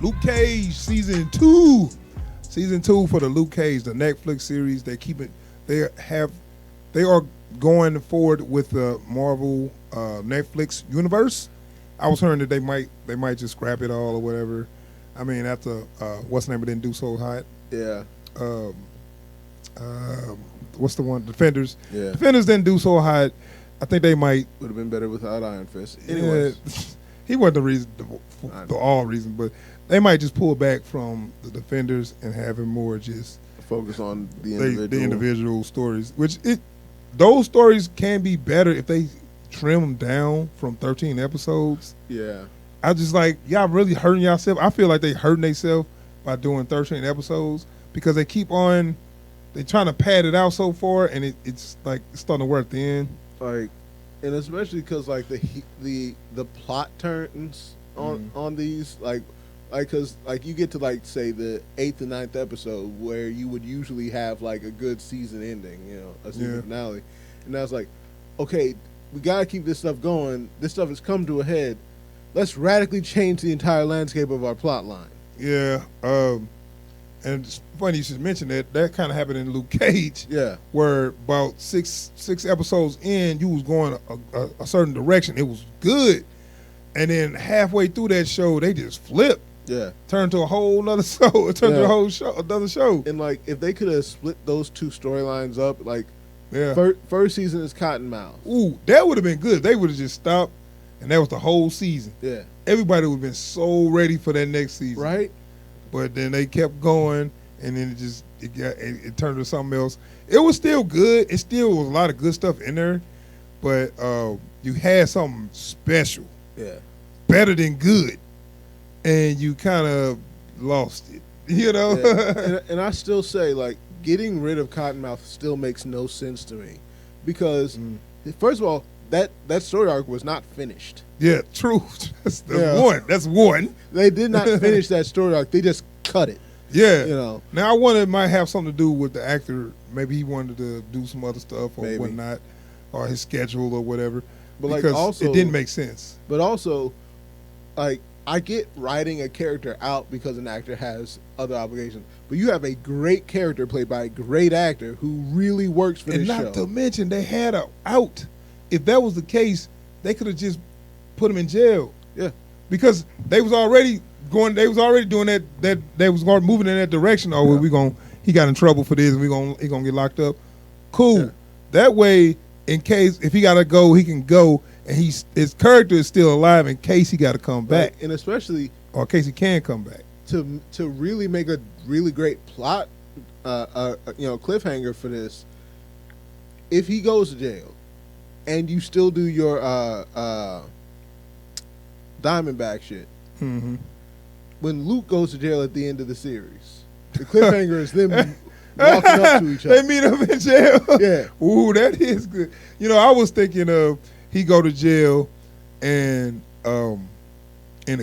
Luke Cage season 2. Season 2 for the Luke Cage, the Netflix series. They are going forward with the Marvel Netflix universe. I was hearing that they might just scrap it all or whatever. I mean, after what's the name? It didn't do so hot. Yeah. What's the one? Defenders. Yeah. Defenders didn't do so hot. I think they might. Would have been better without Iron Fist. Anyways. Yeah, he wasn't the reason, the all reason, but they might just pull back from the Defenders and have him more just focus on the individual stories. Those stories can be better if they trim them down from 13 episodes. Yeah. I just like, y'all really hurting yourself. I feel like they hurting themselves by doing 13 episodes because they keep on, they trying to pad it out so far, and it's like it's starting to wear at the end. Like, and especially because like the plot turns on these like because like you get to like say the 8th and 9th episode where you would usually have like a good season ending, you know, a season finale, and I was like, okay, we gotta keep this stuff going. This stuff has come to a head. Let's radically change the entire landscape of our plot line. Yeah, and it's funny you should mention that. That kind of happened in Luke Cage. Yeah, where about six episodes in, you was going a certain direction. It was good, and then halfway through that show, they just flipped. Yeah, turned to a whole nother show. It turned to a whole show, another show. And like, if they could have split those two storylines up, like, yeah, first season is Cottonmouth. Ooh, that would have been good. They would have just stopped, and that was the whole season. Yeah, everybody would have been so ready for that next season, right? But then they kept going, and then it turned to something else. It was still good. It still was a lot of good stuff in there, but you had something special, better than good. And you kind of lost it, you know? Yeah. And I still say, like, getting rid of Cottonmouth still makes no sense to me. Because, first of all, that story arc was not finished. Yeah, true. That's one. They did not finish that story arc. They just cut it. Yeah. You know. Now, I wonder it might have something to do with the actor. Maybe he wanted to do some other stuff or whatnot, or his schedule or whatever. But because like also, it didn't make sense. But also, like, I get writing a character out because an actor has other obligations, but you have a great character played by a great actor who really works for this show. And not to mention, they had a out. If that was the case, they could have just put him in jail. Yeah, because they was already going. They was already doing that. They was moving in that direction. Oh, he got in trouble for this, and he gonna get locked up. Cool. Yeah. That way, in case if he gotta go, he can go. And his character is still alive in case he got to come back, and especially or in case he can come back to really make a really great plot, cliffhanger for this. If he goes to jail, and you still do your Diamondback shit, when Luke goes to jail at the end of the series, the cliffhanger is them walking up to each other. They meet up in jail. Yeah, ooh, that is good. You know, I was thinking of. He go to jail, and a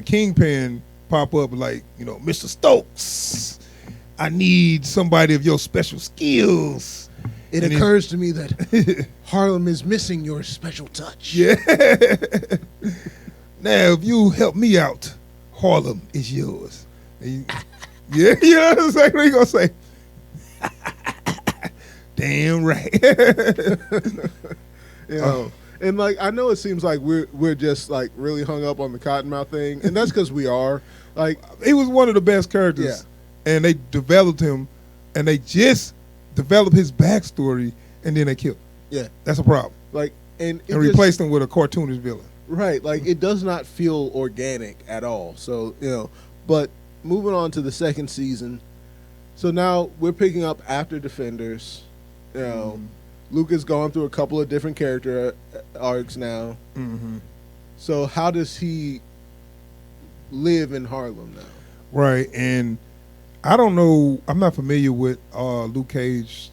kingpin pop up like, you know, Mr. Stokes, I need somebody of your special skills. It occurs to me that Harlem is missing your special touch. Yeah. Now, if you help me out, Harlem is yours. Yeah, that's exactly what he gonna say. Damn right. You know. And like I know it seems like we're just like really hung up on the Cottonmouth thing, and that's because we are. Like he was one of the best characters, and they developed him, and they just developed his backstory, and then they killed him. Yeah, that's a problem. Like and replaced him with a cartoonish villain. Right, like it does not feel organic at all. So you know, but moving on to the second season, so now we're picking up after Defenders, you know. Luke has gone through a couple of different character arcs now. So how does he live in Harlem now? Right, and I don't know. I'm not familiar with Luke Cage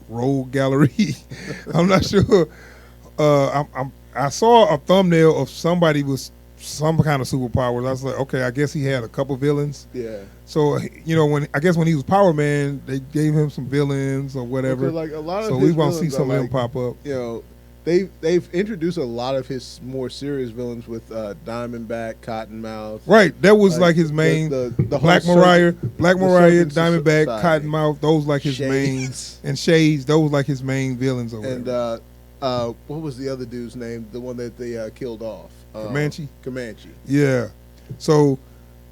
rogue gallery. I'm not sure. I saw a thumbnail of somebody with some kind of superpowers. I was like, okay, I guess he had a couple villains. Yeah. So you know, when he was Power Man, they gave him some villains or whatever. Like a lot of so we won't see some of them pop up. You know, they've introduced a lot of his more serious villains with Diamondback, Cottonmouth. Right, that was like his main. the Black whole Mariah, Serpent Diamondback, Society. Cottonmouth. Those like his Shades. main, and Shades. Those like his main villains. Or And whatever. what was the other dude's name? The one that they killed off. Comanche. Comanche. Yeah. So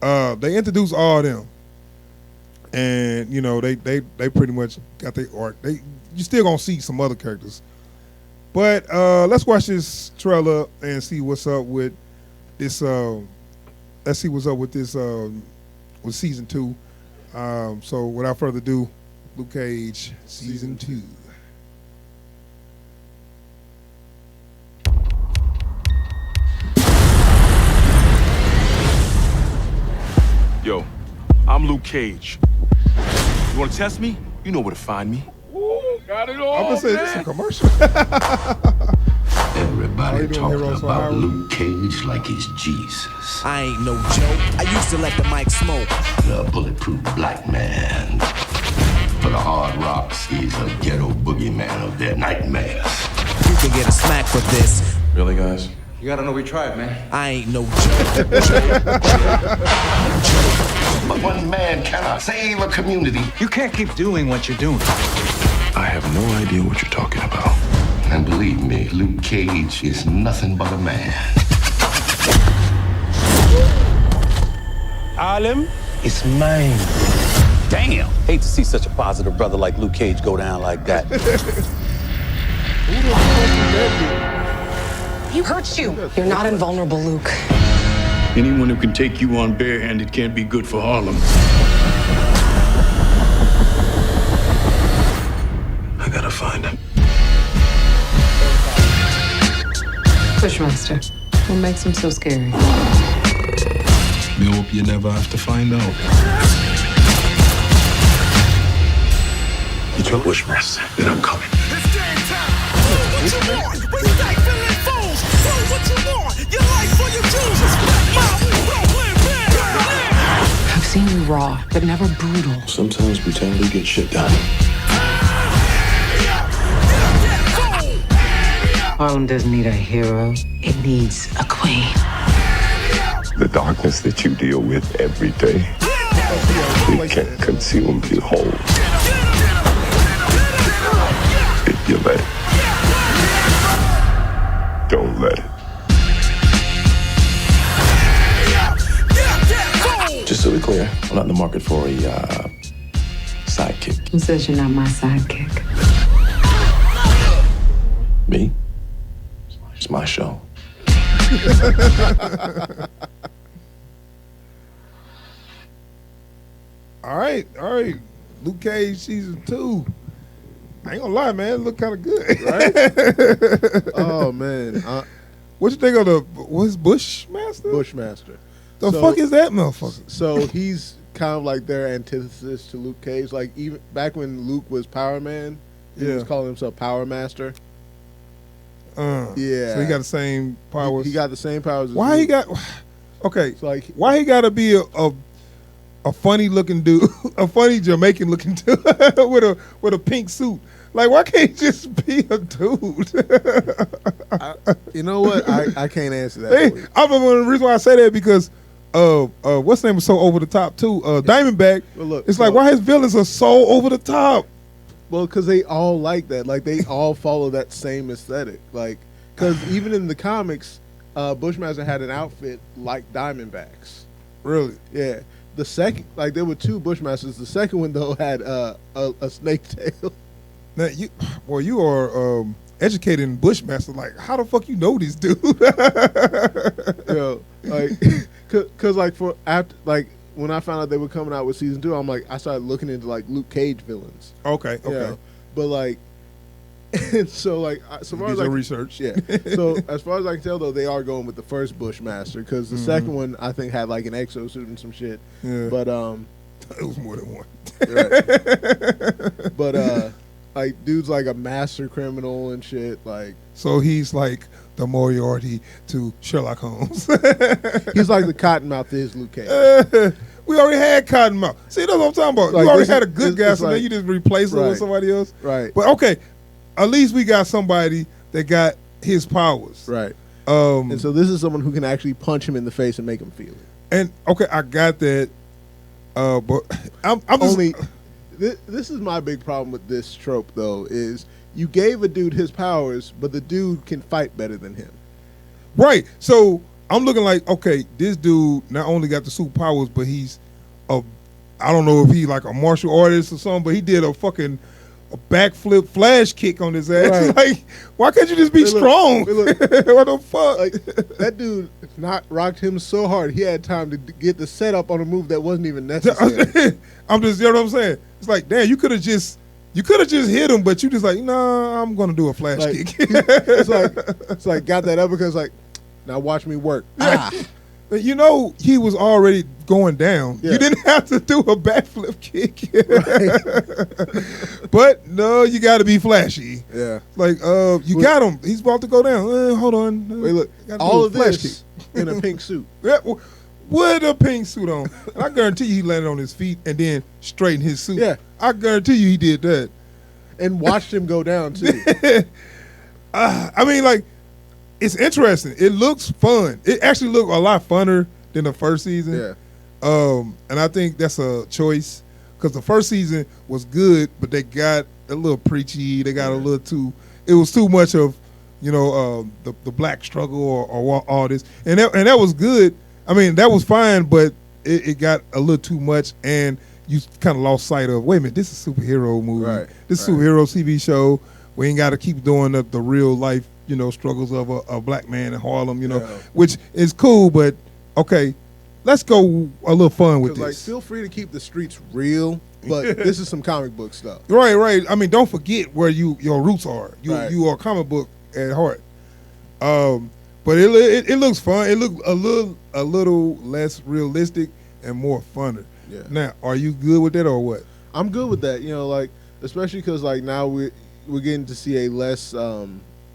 they introduced all of them, and you know they pretty much got their arc. You still gonna see some other characters, but let's watch this trailer and see what's up with this. Let's see what's up with this with season 2. So without further ado, Luke Cage season 2. Yo, I'm Luke Cage. You want to test me? You know where to find me. Ooh, got it all. I'm gonna say this is a commercial. Everybody doing, talking Heroes for about Hire? Luke Cage like he's Jesus. I ain't no joke. I used to let the mic smoke. The bulletproof black man. For the hard rocks, he's a ghetto boogeyman of their nightmares. You can get a smack for this. Really, guys? You gotta know we tried, man. I ain't no joke. But one man cannot save a community. You can't keep doing what you're doing. I have no idea what you're talking about. And believe me, Luke Cage is nothing but a man. Harlem is mine. Damn. Hate to see such a positive brother like Luke Cage go down like that. He hurts you. You're not invulnerable, Luke. Anyone who can take you on barehanded can't be good for Harlem. I gotta find him. Bushmaster, what makes him so scary? Me hope you never have to find out. You tell Bushmaster that I'm coming. It's game time. Do what you want. When you like feeling fools, do what you want. Your life for your chooses. I've seen you raw, but never brutal. Sometimes brutality gets shit done. Harlem doesn't need a hero. It needs a queen. The darkness that you deal with every day, it can't consume you whole. If you let it, don't let it. Just so we're clear, I'm not in the market for a sidekick. Who says you're not my sidekick? Me? It's my show. All right. Luke Cage season 2. I ain't gonna lie, man. It look kind of good, Right? Oh man, What you think of what's Bushmaster? Bushmaster. The So- fuck is that motherfucker? So he's kind of like their antithesis to Luke Cage. Like even back when Luke was Power Man, he Yeah. was calling himself Power Master. Yeah. So he got the same powers. He got the same powers. As Why he Luke. got? Okay. It's like Why he got to be a funny looking dude, a funny Jamaican looking dude with a pink suit? Like, why can't he just be a dude? you know what? I can't answer that. Hey, for you. I remember the reason why I say that because what's the name was so over the top too. Diamondback. Well, look, It's like so- why his villains are so over the top. Well, because they all like that. Like they all follow that same aesthetic. Like because even in the comics, Bushmaster had an outfit like Diamondbacks. Really? Yeah. The second, like there were two Bushmasters. The second one though had a snake tail. Now you are educated in Bushmaster. Like, how the fuck you know this dude? Yo, like, cause like for after like when I found out they were coming out with season 2, I'm like I started looking into like Luke Cage villains. Okay. You know? But like, and so like so far Did as your I research. yeah. So as far as I can tell though, they are going with the first Bushmaster because the second one I think had like an exosuit and some shit. Yeah. But it was more than one. right. But like dude's like a master criminal and shit. Like So he's like the Moriarty to Sherlock Holmes. he's like the Cottonmouth is Luke Cage. We already had Cottonmouth. See, that's what I'm talking about. Like, you already this had a is- good it's guy, so like- then you just replace him Right. with somebody else. Right. But okay, at least we got somebody that got his powers. Right. And so this is someone who can actually punch him in the face and make him feel it. And okay, I got that. But I'm just, Only this is my big problem with this trope though, is you gave a dude his powers, but the dude can fight better than him. right. So I'm looking like, okay, this dude not only got the superpowers, but he's I don't know if he like a martial artist or something, but he did a backflip flash kick on his ass. Right. Like, why can't you just be strong? Look, what the fuck? like that dude rocked him so hard he had time to get the setup on a move that wasn't even necessary. I'm just, you know what I'm saying? It's like, damn, you could have just hit him, but you just like, nah, I'm gonna do a flash Like, kick. it's like got that up because like, now watch me work. Ah. But you know, he was already going down. Yeah. You didn't have to do a backflip kick. But no, you got to be flashy. Yeah. Like, you got him. He's about to go down. Hold on. Wait, look, Gotta all do a of flash this in a pink suit. Yeah, with a pink suit on. And I guarantee you he landed on his feet and then straightened his suit. Yeah. I guarantee you he did that. And watched him go down too. I mean, like, it's interesting. It looks fun. It actually looked a lot funner than the first season. Yeah. And I think that's a choice because the first season was good, but they got a little preachy. They got a little too. It was too much of, the black struggle or all this, and that was good. I mean, that was fine, but it got a little too much, and you kind of lost sight of. Wait a minute, this is a superhero movie. Right. This is a superhero TV show. We ain't got to keep doing the real life, struggles of a black man in Harlem. Which is cool, but okay. Let's go a little fun with this. Like, feel free to keep the streets real, but this is some comic book stuff. Right. I mean, don't forget where your roots are. Right. You are a comic book at heart. But it looks fun. It looked a little less realistic and more funner. Yeah. Now, are you good with that or what? I'm good with that. Like, especially because like now we're getting to see a less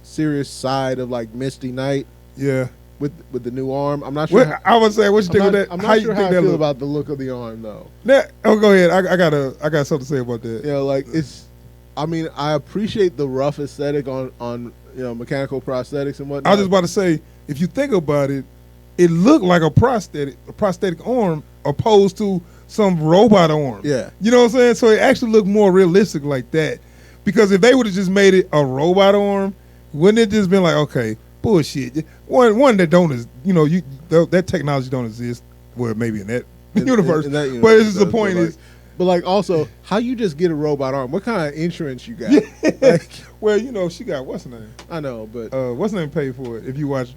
serious side of like Misty Knight. Yeah. With the new arm, I'm not sure. I would say, what you think of that? I'm not sure how I feel look? about the look of the arm though. Go ahead. I got something to say about that. Like it's. I mean, I appreciate the rough aesthetic on mechanical prosthetics and whatnot. I was just about to say, if you think about it, it looked like a prosthetic arm opposed to some robot arm. Yeah. You know what I'm saying? So it actually looked more realistic like that. Because if they would have just made it a robot arm, wouldn't it just been like, okay, bullshit. One that don't that technology don't exist. Well, maybe in that universe. In that universe, but it's just the point is. But like also, how you just get a robot arm? What kind of insurance you got? Like, well, she got what's her name? I know, but what's her name paid for it? If you watch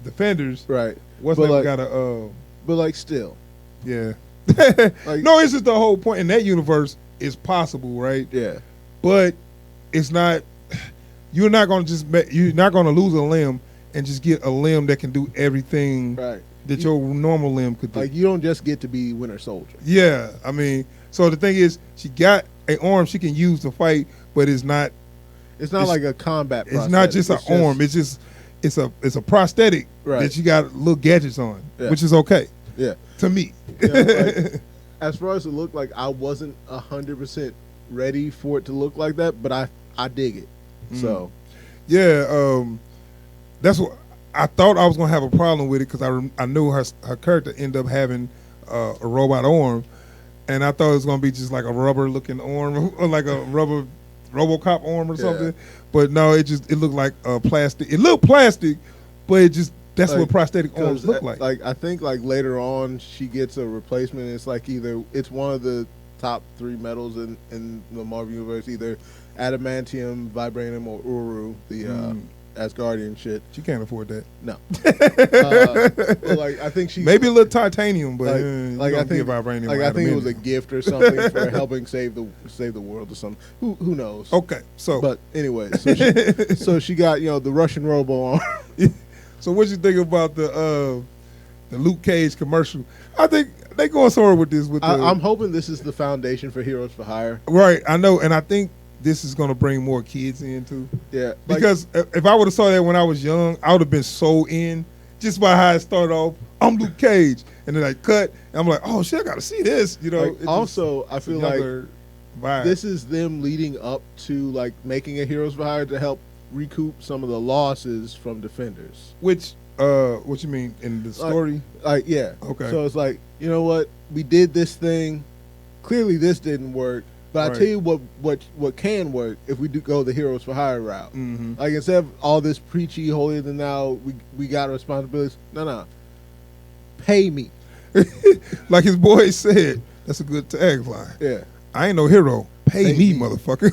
Defenders, right? What's her name got a but like still, yeah. Like, no, it's just the whole point in that universe is possible, right? Yeah. But it's not. You're not gonna lose a limb and just get a limb that can do everything that your normal limb could do. Like, you don't just get to be Winter Soldier. Yeah, I mean, so the thing is, she got an arm she can use to fight, but it's not. It's not like a combat. It's not just an arm. It's just it's a prosthetic that you got little gadgets on, which is okay. Yeah, to me. Like, as far as it looked like, I wasn't 100% ready for it to look like that, but I dig it. So, yeah, that's what I thought. I was gonna have a problem with it because I knew her character ended up having a robot arm, and I thought it was gonna be just like a rubber looking arm or like a rubber RoboCop arm or something. But no, it looked like plastic. It looked plastic, but that's like, what prosthetic arms look like. Like, I think like later on she gets a replacement. It's like it's one of the top 3 metals in the Marvel universe, either adamantium, vibranium, or Uru, the Asgardian shit. She can't afford that. No. Well, like, I think she maybe a little titanium, but I think vibranium. Like, I think it was a gift or something for helping save the world or something. Who knows? Okay, so but anyway, so she got the Russian robo arm. So what you think about the Luke Cage commercial? I think they going somewhere with this. I'm hoping this is the foundation for Heroes for Hire. Right, I know, and I think this is going to bring more kids in too. Yeah, because if I would have saw that when I was young, I would have been so in just by how it started off. I'm Luke Cage, and then I cut, and I'm like, oh shit, I got to see this. Like, also, I feel like vibe. This is them leading up to like making a Heroes for Hire to help recoup some of the losses from Defenders. Which, what you mean in the story? Yeah. Okay. So it's like, you know what? We did this thing. Clearly, this didn't work. But I tell you what can work if we do go the heroes for hire route. Mm-hmm. Like instead of all this preachy, holier than thou, we got responsibilities. No. Pay me. Like his boy said, that's a good tagline. Yeah. I ain't no hero. Pay me, motherfucker.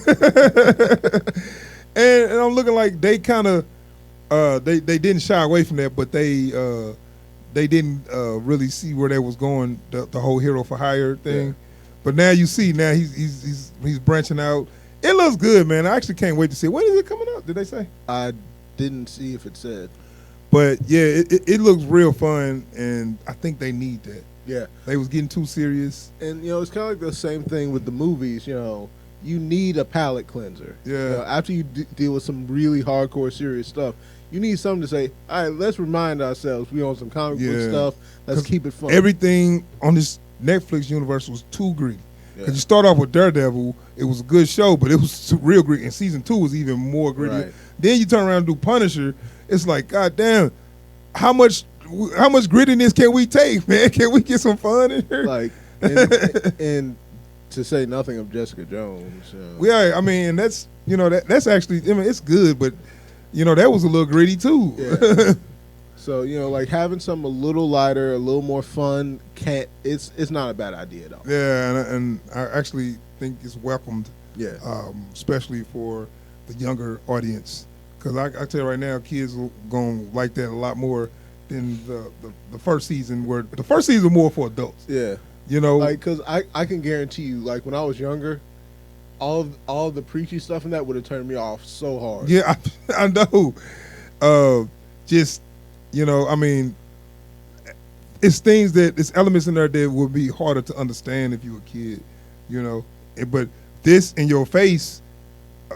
and I'm looking like they kind of they didn't shy away from that, but they didn't really see where they was going, the whole hero for hire thing. Yeah. But now you see, now he's branching out. It looks good, man. I actually can't wait to see it. When is it coming out? Did they say? I didn't see if it said. But yeah, it looks real fun, and I think they need that. Yeah, they was getting too serious. And it's kind of like the same thing with the movies. You need a palate cleanser. Yeah. After you deal with some really hardcore, serious stuff, you need something to say. All right, let's remind ourselves we on some comic book stuff. Let's keep it fun. Everything on this Netflix universe was too greedy. Because you start off with Daredevil, it was a good show, but it was real greedy. And season 2 was even more greedy. Right. Then you turn around and do Punisher. It's like, God damn, how much grittiness can we take, man? Can we get some fun in here? Like, and to say nothing of Jessica Jones. Yeah, I mean, and that's that's actually, I mean, it's good, but that was a little gritty too. Yeah. So like having something a little lighter, a little more fun, it's not a bad idea at all. Yeah, and I actually think it's welcomed. Yeah. Especially for the younger audience, because I tell you right now, kids are gonna like that a lot more than the first season, where the first season more for adults. Yeah. Like, because I can guarantee you, like when I was younger, all the preachy stuff in that would have turned me off so hard. Yeah, I know. Just I mean, it's things it's elements in there that would be harder to understand if you were a kid, But this in your face,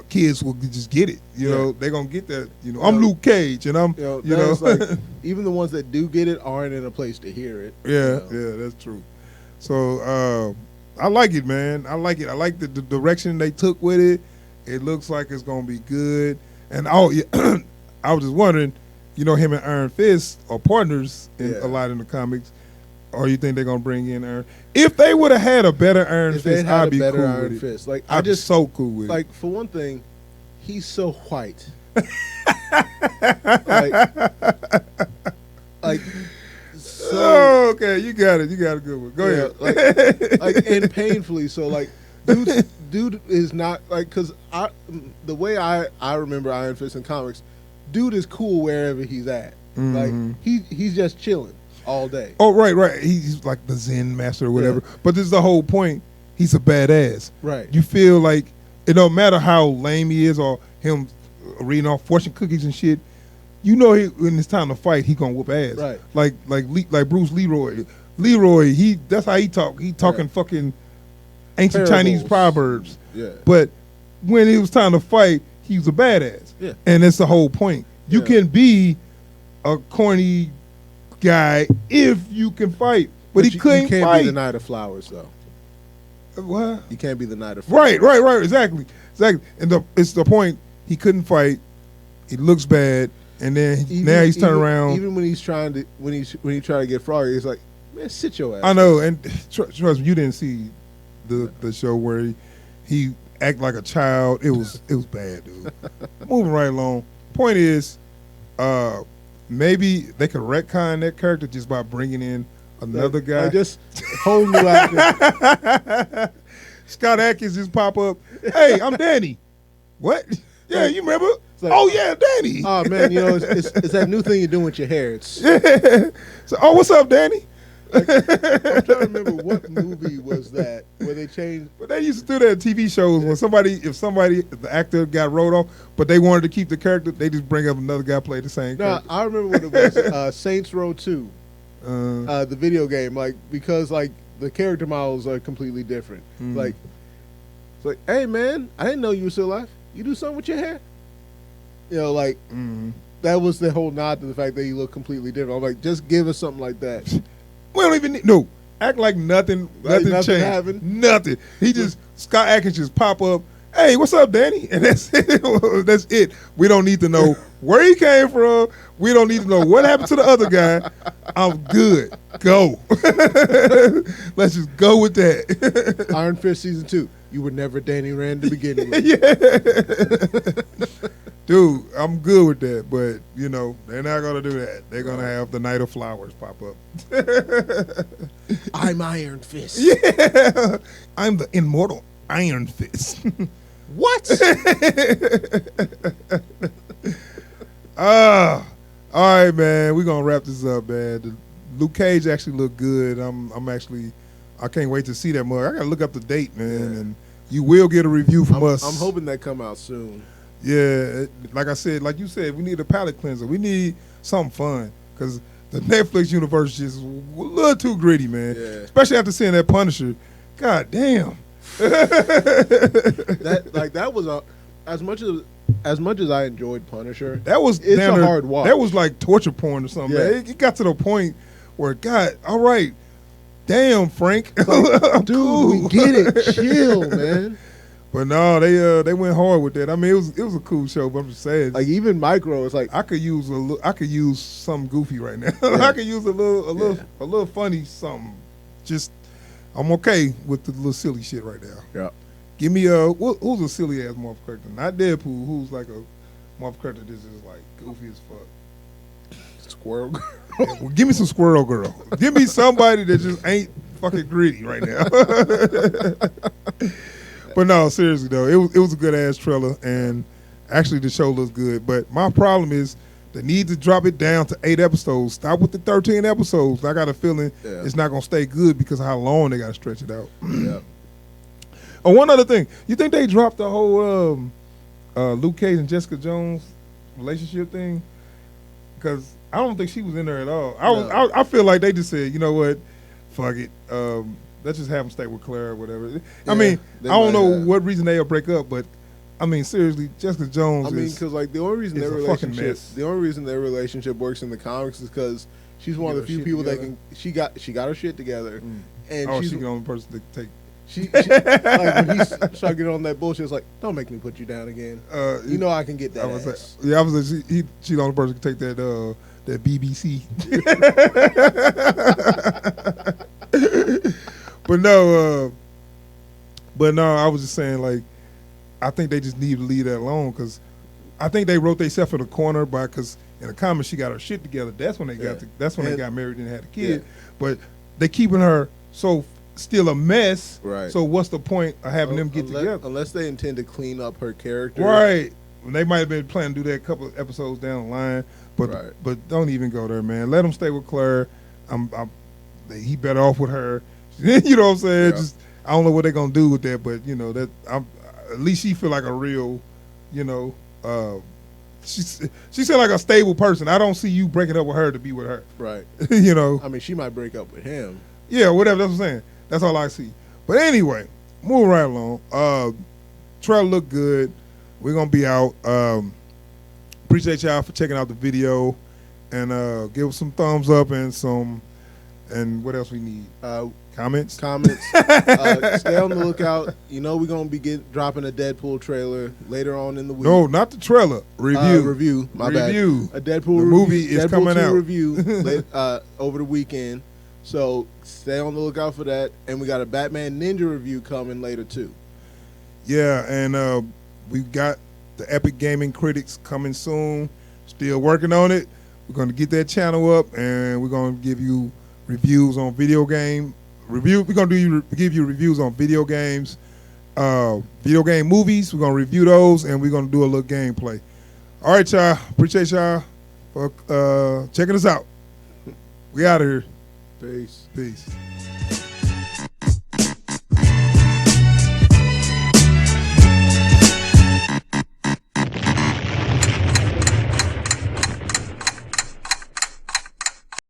kids will just get it. They're gonna get that. I'm Luke Cage, and I'm. Like, even the ones that do get it aren't in a place to hear it. Yeah, that's true. So I like it, man. I like it. I like the direction they took with it. It looks like it's gonna be good. And I was just wondering, him and Iron Fist are partners in a lot in the comics. Or you think they're gonna bring in Iron? If they would have had a better Iron Fist, I'd be cool Iron with Fist. it. Like I'd be so cool with it. Like for one thing, he's so white. So okay, you got it. You got a good one. Go ahead. Like and painfully so. Like dude is not like, because the way I remember Iron Fist in comics, dude is cool wherever he's at. Mm-hmm. Like he's just chilling all day. Oh, right. He's like the Zen master or whatever. Yeah. But this is the whole point. He's a badass. Right. You feel like it don't matter how lame he is or him reading off fortune cookies and shit. When it's time to fight, he gonna whoop ass. Right. Like Bruce Leroy. Leroy, that's how he talk. He talking fucking ancient Chinese proverbs. Yeah. But when it was time to fight, he was a badass. Yeah. And that's the whole point. You can be a corny guy if you can fight, but he couldn't fight. You can't be the Knight of Flowers, though. What? You can't be the Knight of Flowers. Right. Exactly. And it's the point. He couldn't fight. He looks bad, and then now he's turning around. Even when he's trying to when he try to get Froggy, he's like, man, sit your ass. I know, and trust me, you didn't see the show where he act like a child. It was bad, dude. Moving right along. Point is, maybe they could retcon that character just by bringing in another guy. Just whole new actor. Scott Adkins just pop up. Hey, I'm Danny. What? Yeah, you remember? Like, oh yeah, Danny. Oh man, it's that new thing you're doing with your hair. It's So, what's up, Danny? Like, I'm trying to remember what movie was that where they changed. But they used to do that in TV shows when if the actor got wrote off, but they wanted to keep the character, they just bring up another guy play the same character. I remember what it was. Saints Row 2, the video game, because the character models are completely different. Mm. It's like, hey man, I didn't know you were still alive. You do something with your hair? That was the whole nod to the fact that you look completely different. I'm like, just give us something like that. We don't even need act like nothing changed. Happened. Nothing. He just Scott Adkins just pop up hey, what's up, Danny? And that's it. That's it. We don't need to know where he came from. We don't need to know what happened to the other guy. I'm good. Go. Let's just go with that. Iron Fist season 2. You were never Danny Rand to begin with. Yeah. Dude, I'm good with that, but you know they're not gonna do that. They're gonna have the Night of Flowers pop up. I'm Iron Fist. Yeah, I'm the immortal Iron Fist. What? All right, man. We're gonna wrap this up, man. Luke Cage actually looked good. I can't wait to see that mug. I gotta look up the date, man, and you will get a review from us. I'm hoping that come out soon. Yeah, like I said, like you said, we need a palate cleanser. We need something fun because the Netflix universe is just a little too gritty, man. Yeah. Especially after seeing that Punisher. God damn. that was as much as I enjoyed Punisher. That was it's a hard watch. That was like torture porn or something. Yeah. Man. It got to the point where God, all right, damn Frank, dude, we get it. Chill, man. But no, they went hard with that. I mean, it was a cool show. But I'm just saying, like even Micro, it's like I could use something goofy right now. Yeah. I could use a little funny something. Just I'm okay with the little silly shit right now. Yeah. Give me who's a silly ass Marvel character? Not Deadpool. Who's like a Marvel character that's just like goofy as fuck. Squirrel Girl. Yeah, well, give me some Squirrel Girl. Give me somebody that just ain't fucking gritty right now. But no, seriously though, it was a good ass trailer, and actually the show looks good. But my problem is the need to drop it down to 8 episodes. Stop with the 13 episodes. I got a feeling it's not gonna stay good because of how long they gotta stretch it out. Yeah. Oh, one other thing, you think they dropped the whole Luke Cage and Jessica Jones relationship thing? Because I don't think she was in there at all. I feel like they just said, you know what, fuck it. Let's just have them stay with Claire or whatever. Yeah, I mean, I don't know what reason they'll break up, but I mean, seriously, Jessica Jones. I mean, because like the only reason their relationship works in the comics is because she's one of the few people together. She got her shit together, and she's the only person to take. She like when he started getting on that bullshit, it's like, don't make me put you down again. You know I can get that. I was like, she's the only person to take that BBC. But no, I was just saying, like, I think they just need to leave that alone because I think they wrote themselves in the corner because in the comics she got her shit together. That's when they they got married and had a kid. Yeah. But they keeping her so still a mess. Right. So what's the point of having them get together? Unless they intend to clean up her character. Right. They might have been planning to do that a couple of episodes down the line, but don't even go there, man. Let them stay with Claire. He better off with her. You know what I'm saying? Yeah. Just I don't know what they're gonna do with that, but you know that at least she feel like a real, you know, she seemed like a stable person. I don't see you breaking up with her to be with her. Right. You know. I mean, she might break up with him. Yeah, whatever. That's what I'm saying. That's all I see. But anyway, moving right along. Trailer look good. We're gonna be out. Appreciate y'all for checking out the video, and give us some thumbs up and what else we need? Comments. Stay on the lookout. You know we're gonna be dropping a Deadpool trailer later on in the week. No, not the trailer. Review. My bad. A Deadpool movie is coming out. Review over the weekend. So stay on the lookout for that. And we got a Batman Ninja review coming later too. Yeah, and we got the Epic Gaming Critics coming soon. Still working on it. We're gonna get that channel up, and we're gonna give you reviews on video game. We're gonna give you reviews on video games, video game movies. We're gonna review those, and we're gonna do a little gameplay. All right, y'all. Appreciate y'all for checking us out. We out of here. Peace. Peace.